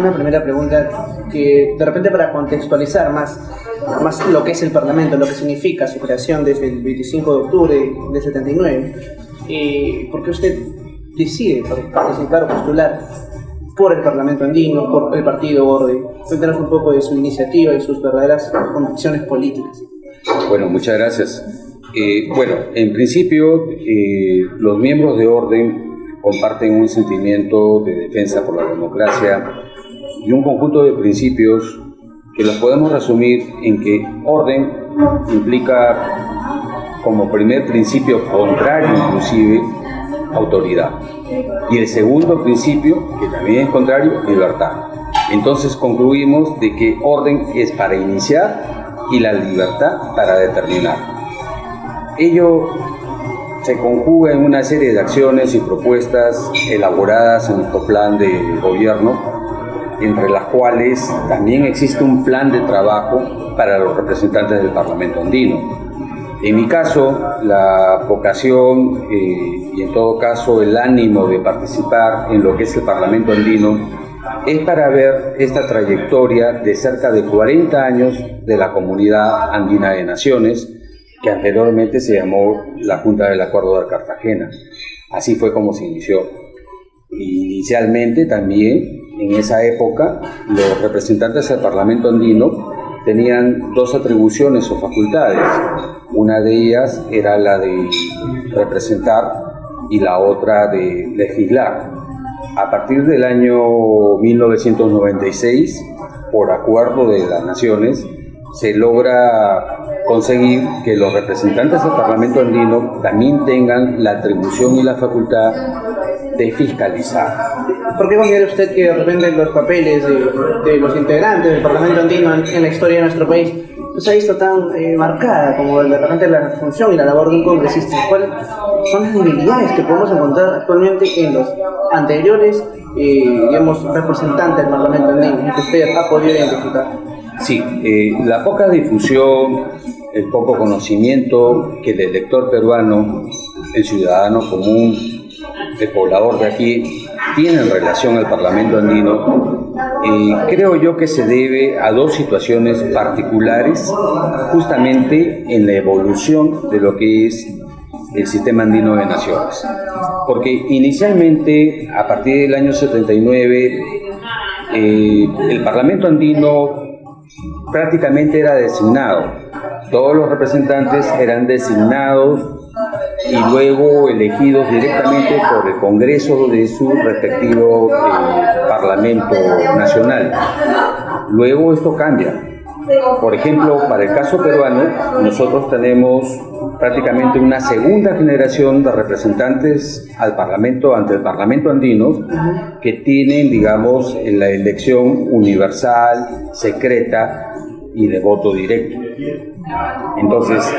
una primera pregunta que de repente para contextualizar más lo que es el Parlamento, lo que significa su creación desde el 25 de octubre del 79, ¿por qué usted decide participar o postular por el Parlamento andino, por el Partido Orden? Cuéntanos un poco de su iniciativa y sus verdaderas convicciones políticas. Bueno, muchas gracias. Bueno, en principio, los miembros de Orden comparten un sentimiento de defensa por la democracia y un conjunto de principios que los podemos resumir en que orden implica como primer principio contrario inclusive autoridad, y el segundo principio, que también es contrario, libertad. Entonces concluimos de que orden es para iniciar y la libertad para determinar. Ello se conjuga en una serie de acciones y propuestas elaboradas en nuestro plan de gobierno, entre las cuales también existe un plan de trabajo para los representantes del Parlamento andino. En mi caso, la vocación y en todo caso el ánimo de participar en lo que es el Parlamento andino es para ver esta trayectoria de cerca de 40 años de la Comunidad Andina de Naciones, que anteriormente se llamó la Junta del Acuerdo de Cartagena. Así fue como se inició. Inicialmente también, en esa época, los representantes del Parlamento andino tenían dos atribuciones o facultades. Una de ellas era la de representar y la otra de legislar. A partir del año 1996, por acuerdo de las naciones, se logra conseguir que los representantes del Parlamento andino también tengan la atribución y la facultad de fiscalizar. ¿Por qué considera usted que de repente los papeles de los integrantes del Parlamento andino en la historia de nuestro país no se ha visto tan marcada como de repente la función y la labor de un congresista? ¿Cuáles son las debilidades que podemos encontrar actualmente en los anteriores representantes del Parlamento andino que usted ha podido identificar? Sí, la poca difusión, el poco conocimiento que el elector peruano, el ciudadano común, el poblador de aquí, tiene en relación al Parlamento andino, creo yo que se debe a dos situaciones particulares, justamente en la evolución de lo que es el sistema andino de naciones. Porque inicialmente, a partir del año 79, el Parlamento andino prácticamente era designado. Todos los representantes eran designados y luego elegidos directamente por el Congreso de su respectivo Parlamento Nacional. Luego esto cambia. Por ejemplo, para el caso peruano, nosotros tenemos prácticamente una segunda generación de representantes al Parlamento, ante el Parlamento andino, que tienen, digamos, la elección universal, secreta y de voto directo. Entonces,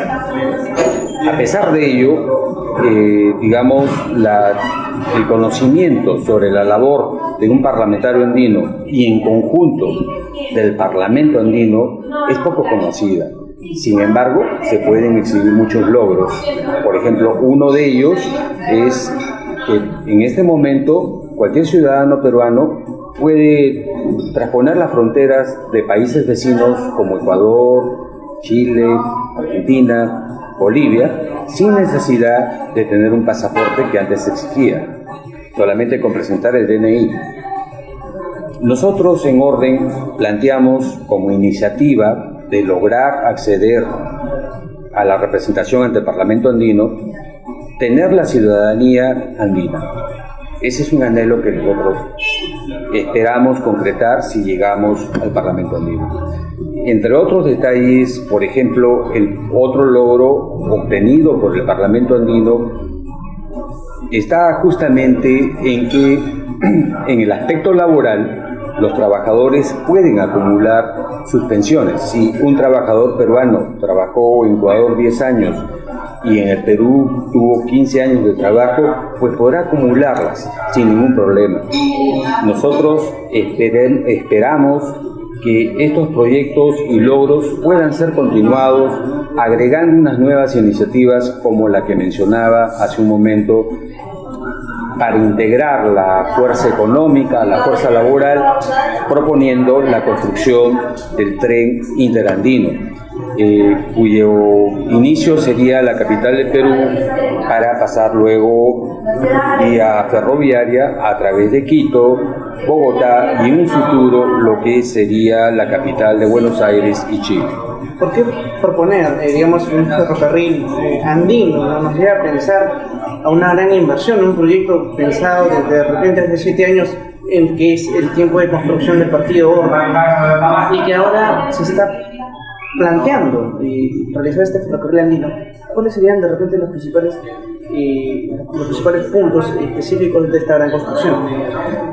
a pesar de ello, digamos, el conocimiento sobre la labor de un parlamentario andino y en conjunto del Parlamento andino es poco conocida. Sin embargo, se pueden exhibir muchos logros. Por ejemplo, uno de ellos es que en este momento cualquier ciudadano peruano puede trasponer las fronteras de países vecinos como Ecuador, Chile, Argentina, Bolivia, sin necesidad de tener un pasaporte que antes se exigía, solamente con presentar el DNI. Nosotros en Orden planteamos como iniciativa de lograr acceder a la representación ante el Parlamento andino, tener la ciudadanía andina. Ese es un anhelo que nosotros esperamos concretar si llegamos al Parlamento andino. Entre otros detalles, por ejemplo, el otro logro obtenido por el Parlamento andino está justamente en que en el aspecto laboral los trabajadores pueden acumular sus pensiones. Si un trabajador peruano trabajó en Ecuador 10 años y en el Perú tuvo 15 años de trabajo, pues podrá acumularlas sin ningún problema. Nosotros esperamos que estos proyectos y logros puedan ser continuados, agregando unas nuevas iniciativas como la que mencionaba hace un momento, para integrar la fuerza económica, la fuerza laboral, proponiendo la construcción del tren interandino, cuyo inicio sería la capital del Perú para pasar luego vía ferroviaria a través de Quito, Bogotá y en un futuro lo que sería la capital de Buenos Aires y Chile. ¿Por qué proponer, digamos, un ferrocarril andino? ¿No? Nos lleva a pensar a una gran inversión, un proyecto pensado desde de repente hace 7 años, en que es el tiempo de construcción del partido Horta, y que ahora se está planteando realizar este ferrocarril andino. ¿Cuáles serían de repente los principales puntos específicos de esta gran construcción?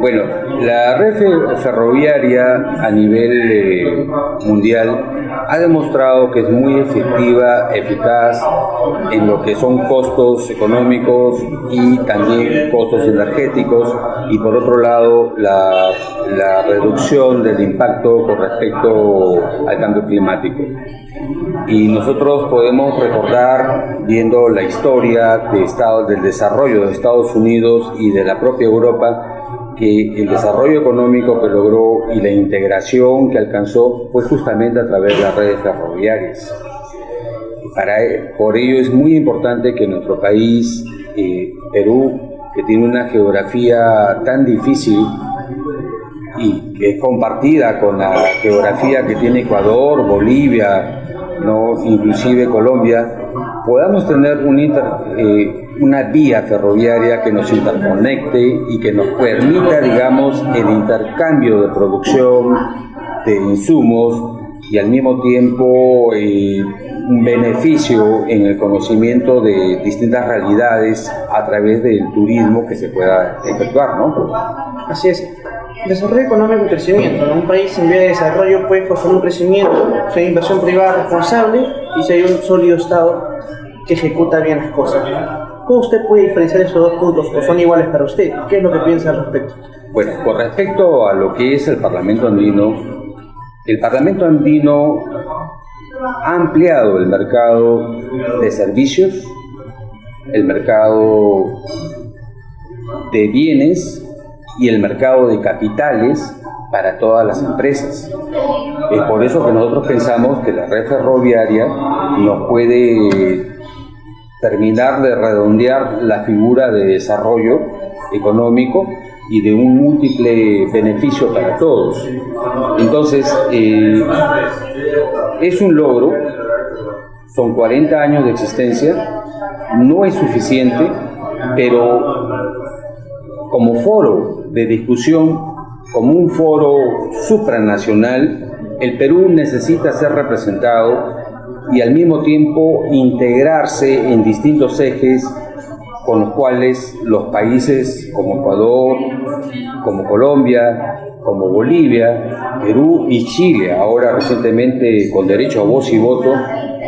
Bueno, la red ferroviaria a nivel mundial ha demostrado que es muy efectiva, eficaz en lo que son costos económicos y también costos energéticos, y por otro lado la reducción del impacto con respecto al cambio climático. Y nosotros podemos recordar, viendo la historia del desarrollo de Estados Unidos y de la propia Europa, que el desarrollo económico que logró y la integración que alcanzó fue justamente a través de las redes ferroviarias. Por ello es muy importante que nuestro país, Perú, que tiene una geografía tan difícil y que es compartida con la geografía que tiene Ecuador, Bolivia, ¿no? Inclusive Colombia, podamos tener una vía ferroviaria que nos interconecte y que nos permita, digamos, el intercambio de producción de insumos y al mismo tiempo un beneficio en el conocimiento de distintas realidades a través del turismo que se pueda efectuar, ¿no? Así es. Desarrollo económico y crecimiento. Un país en vía de desarrollo puede forzar un crecimiento si hay inversión privada responsable y si hay un sólido Estado que ejecuta bien las cosas. ¿Cómo usted puede diferenciar esos dos puntos o son iguales para usted? ¿Qué es lo que piensa al respecto? Bueno, con respecto a lo que es el Parlamento Andino ha ampliado el mercado de servicios, el mercado de bienes y el mercado de capitales para todas las empresas. Es por eso que nosotros pensamos que la red ferroviaria nos puede terminar de redondear la figura de desarrollo económico y de un múltiple beneficio para todos. Entonces, es un logro, son 40 años de existencia, no es suficiente, pero como foro de discusión, como un foro supranacional, el Perú necesita ser representado y al mismo tiempo integrarse en distintos ejes con los cuales los países como Ecuador, como Colombia, como Bolivia, Perú y Chile, ahora recientemente con derecho a voz y voto,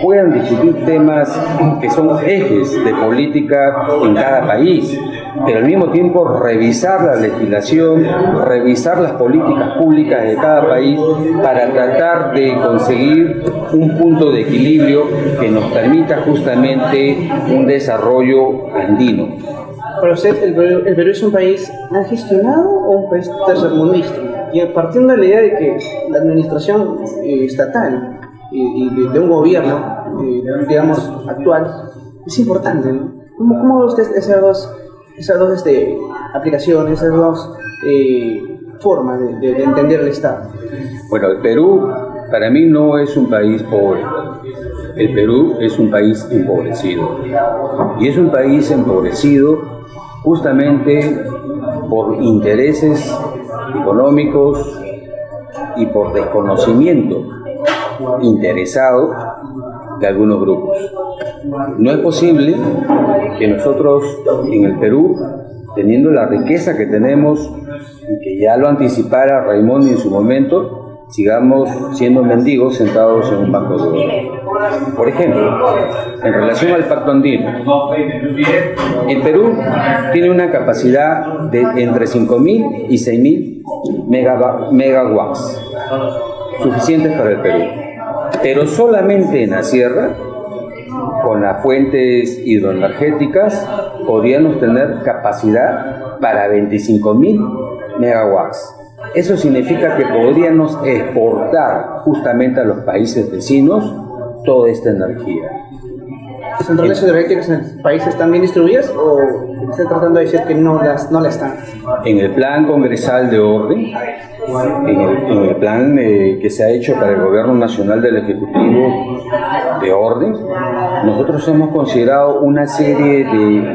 puedan discutir temas que son ejes de política en cada país, pero al mismo tiempo revisar la legislación, revisar las políticas públicas de cada país para tratar de conseguir un punto de equilibrio que nos permita justamente un desarrollo andino. Para usted, ¿el Perú es un país mal gestionado o un país tercermundista? Y partiendo de la idea de que la administración estatal y de un gobierno, digamos, actual, es importante, ¿no? ¿Cómo ve usted esas dos aplicaciones, esas dos formas de entender el Estado? Bueno, el Perú para mí no es un país pobre. El Perú es un país empobrecido. Y es un país empobrecido justamente por intereses económicos y por desconocimiento interesado de algunos grupos. No es posible que nosotros en el Perú, teniendo la riqueza que tenemos y que ya lo anticipara Raimondi en su momento, sigamos siendo mendigos sentados en un banco de oro. Por ejemplo, en relación al Pacto Andino, el Perú tiene una capacidad de entre 5.000 y 6.000 megawatts, suficientes para el Perú. Pero solamente en la sierra, con las fuentes hidroenergéticas, podríamos tener capacidad para 25.000 megawatts. Eso significa que podríamos exportar justamente a los países vecinos toda esta energía. ¿Las centrales hidroeléctricas en el país están bien distribuidas o está tratando de decir que no la están? En el plan congresal de orden, en el plan que se ha hecho para el Gobierno Nacional del Ejecutivo de orden, nosotros hemos considerado una serie de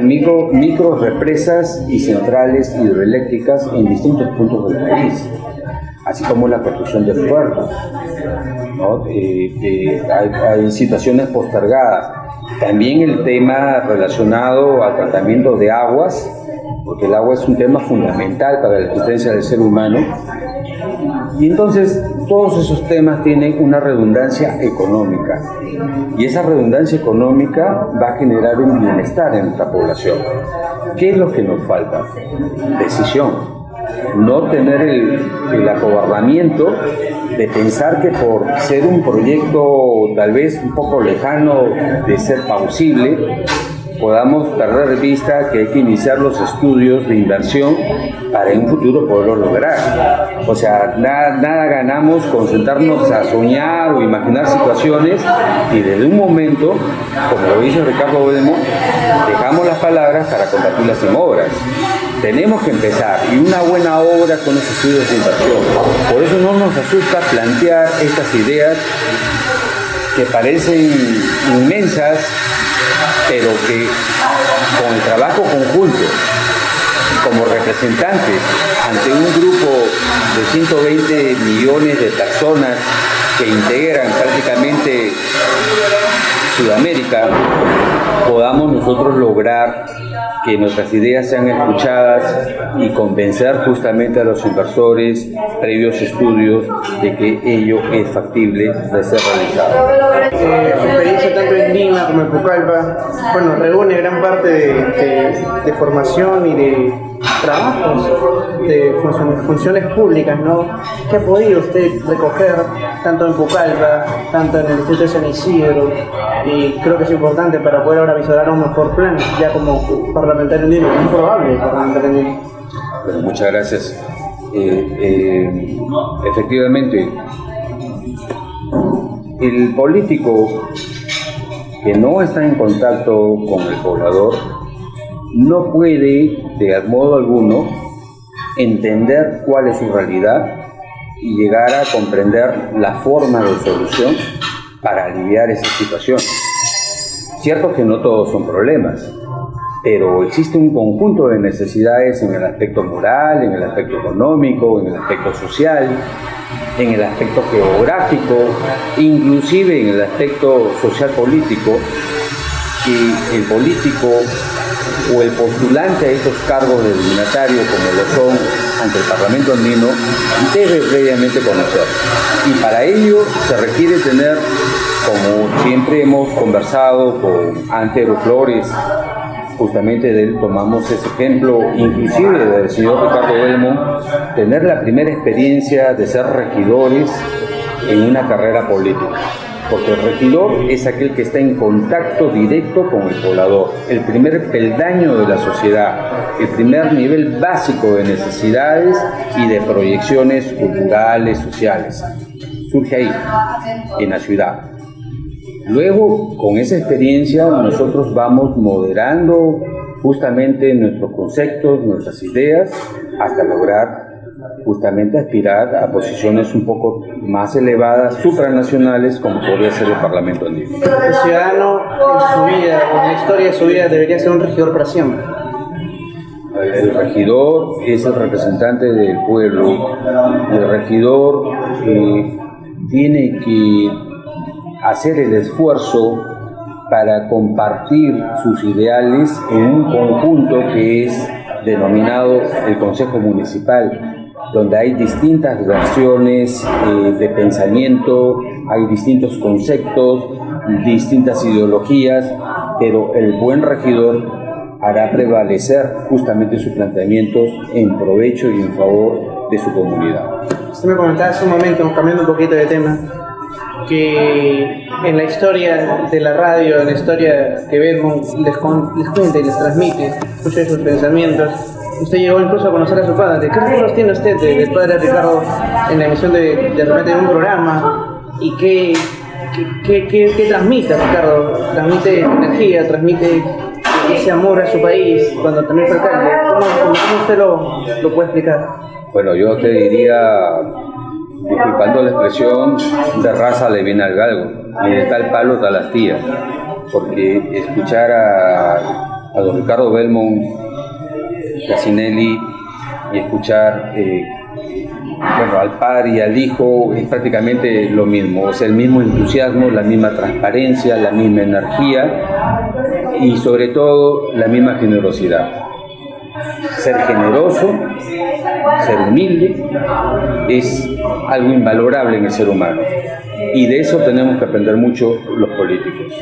micro represas y centrales hidroeléctricas en distintos puntos del país, así como la construcción de puertos, ¿no? Hay situaciones postergadas. También el tema relacionado al tratamiento de aguas, porque el agua es un tema fundamental para la existencia del ser humano. Y entonces todos esos temas tienen una redundancia económica. Y esa redundancia económica va a generar un bienestar en nuestra población. ¿Qué es lo que nos falta? Decisión. No tener el acobardamiento de pensar que por ser un proyecto tal vez un poco lejano de ser plausible, podamos perder de vista que hay que iniciar los estudios de inversión para en un futuro poderlo lograr. O sea, nada ganamos con sentarnos a soñar o imaginar situaciones y desde un momento, como lo dice Ricardo Belmo, dejamos las palabras para convertirlas en obras. Tenemos que empezar, y una buena obra con los estudios de inversión. Por eso no nos asusta plantear estas ideas que parecen inmensas, pero que con el trabajo conjunto, como representantes ante un grupo de 120 millones de personas que integran prácticamente Sudamérica, podamos nosotros lograr que nuestras ideas sean escuchadas y convencer justamente a los inversores, previos estudios, de que ello es factible de ser realizado. Su experiencia tanto en Lima como en Pucallpa, bueno, reúne gran parte de formación y de trabajos, de funciones públicas, ¿no? ¿Qué ha podido usted recoger tanto en Pucallpa, tanto en el distrito de San Isidro? Y creo que es importante para poder ahora visualizar un mejor plan, ya como parlamentario andino, es probable parlamentario andino. Bueno, muchas gracias. Efectivamente, el político que no está en contacto con el poblador no puede, de modo alguno, entender cuál es su realidad y llegar a comprender la forma de solución para aliviar esa situación. Cierto que no todos son problemas, pero existe un conjunto de necesidades en el aspecto moral, en el aspecto económico, en el aspecto social, en el aspecto geográfico, inclusive en el aspecto social político, que el político o el postulante a estos cargos de dignatario, como lo son ante el Parlamento andino, debe previamente conocer. Y para ello se requiere tener, como siempre hemos conversado con Antero Flores, justamente de él tomamos ese ejemplo, inclusive del señor Ricardo Belmo, tener la primera experiencia de ser regidores en una carrera política. Porque el regidor es aquel que está en contacto directo con el poblador, el primer peldaño de la sociedad, el primer nivel básico de necesidades y de proyecciones culturales, sociales. Surge ahí, en la ciudad. Luego, con esa experiencia, nosotros vamos moderando justamente nuestros conceptos, nuestras ideas, hasta lograr justamente aspirar a posiciones un poco más elevadas, supranacionales, como podría ser el Parlamento andino. El ciudadano en su vida, o en la historia de su vida, debería ser un regidor para siempre. El regidor es el representante del pueblo. El regidor tiene que hacer el esfuerzo para compartir sus ideales en un conjunto que es denominado el Consejo Municipal, donde hay distintas versiones de pensamiento, hay distintos conceptos, distintas ideologías, pero el buen regidor hará prevalecer justamente sus planteamientos en provecho y en favor de su comunidad. Usted me comentaba hace un momento, cambiando un poquito de tema, que en la historia de la radio, en la historia que Belmo les cuenta y les transmite muchos de sus pensamientos, Usted llegó incluso a conocer a su padre. ¿Qué recuerdos tiene usted del padre Ricardo en la emisión de repente de un programa? ¿Y qué transmite Ricardo? ¿Transmite energía? ¿Transmite ese amor a su país cuando también fue alcalde? ¿Cómo usted lo puede explicar? Bueno, yo te diría, disculpando la expresión, de raza le viene al galgo, y de tal palo tal astilla, porque escuchar a don Ricardo Belmont Gacinelli y escuchar al padre y al hijo es prácticamente lo mismo, o sea, el mismo entusiasmo, la misma transparencia, la misma energía y sobre todo la misma generosidad. Ser generoso, ser humilde, es algo invalorable en el ser humano y de eso tenemos que aprender mucho los políticos.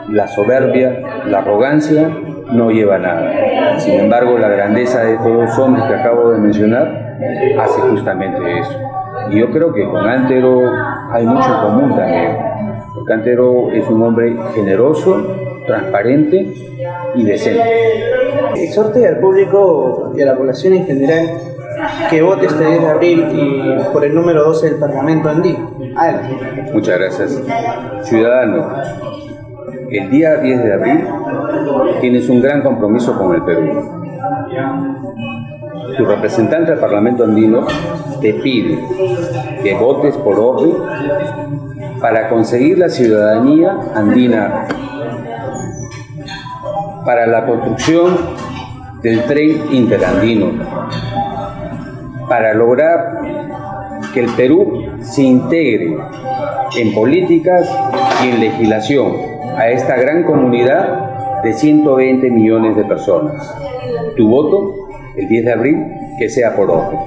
La soberbia, la arrogancia no lleva a nada. Sin embargo, la grandeza de estos dos hombres que acabo de mencionar hace justamente eso. Y yo creo que con Antero hay mucho en común también, porque Antero es un hombre generoso, transparente y decente. Exhorte al público y a la población en general que vote este 10 de abril y por el número 12 del Parlamento andino. Muchas gracias. Ciudadano, el día 10 de abril tienes un gran compromiso con el Perú. Tu representante al Parlamento andino te pide que votes por orden para conseguir la ciudadanía andina, para la construcción del tren interandino, para lograr que el Perú se integre en políticas y en legislación a esta gran comunidad de 120 millones de personas. Tu voto, el 10 de abril, que sea por orden.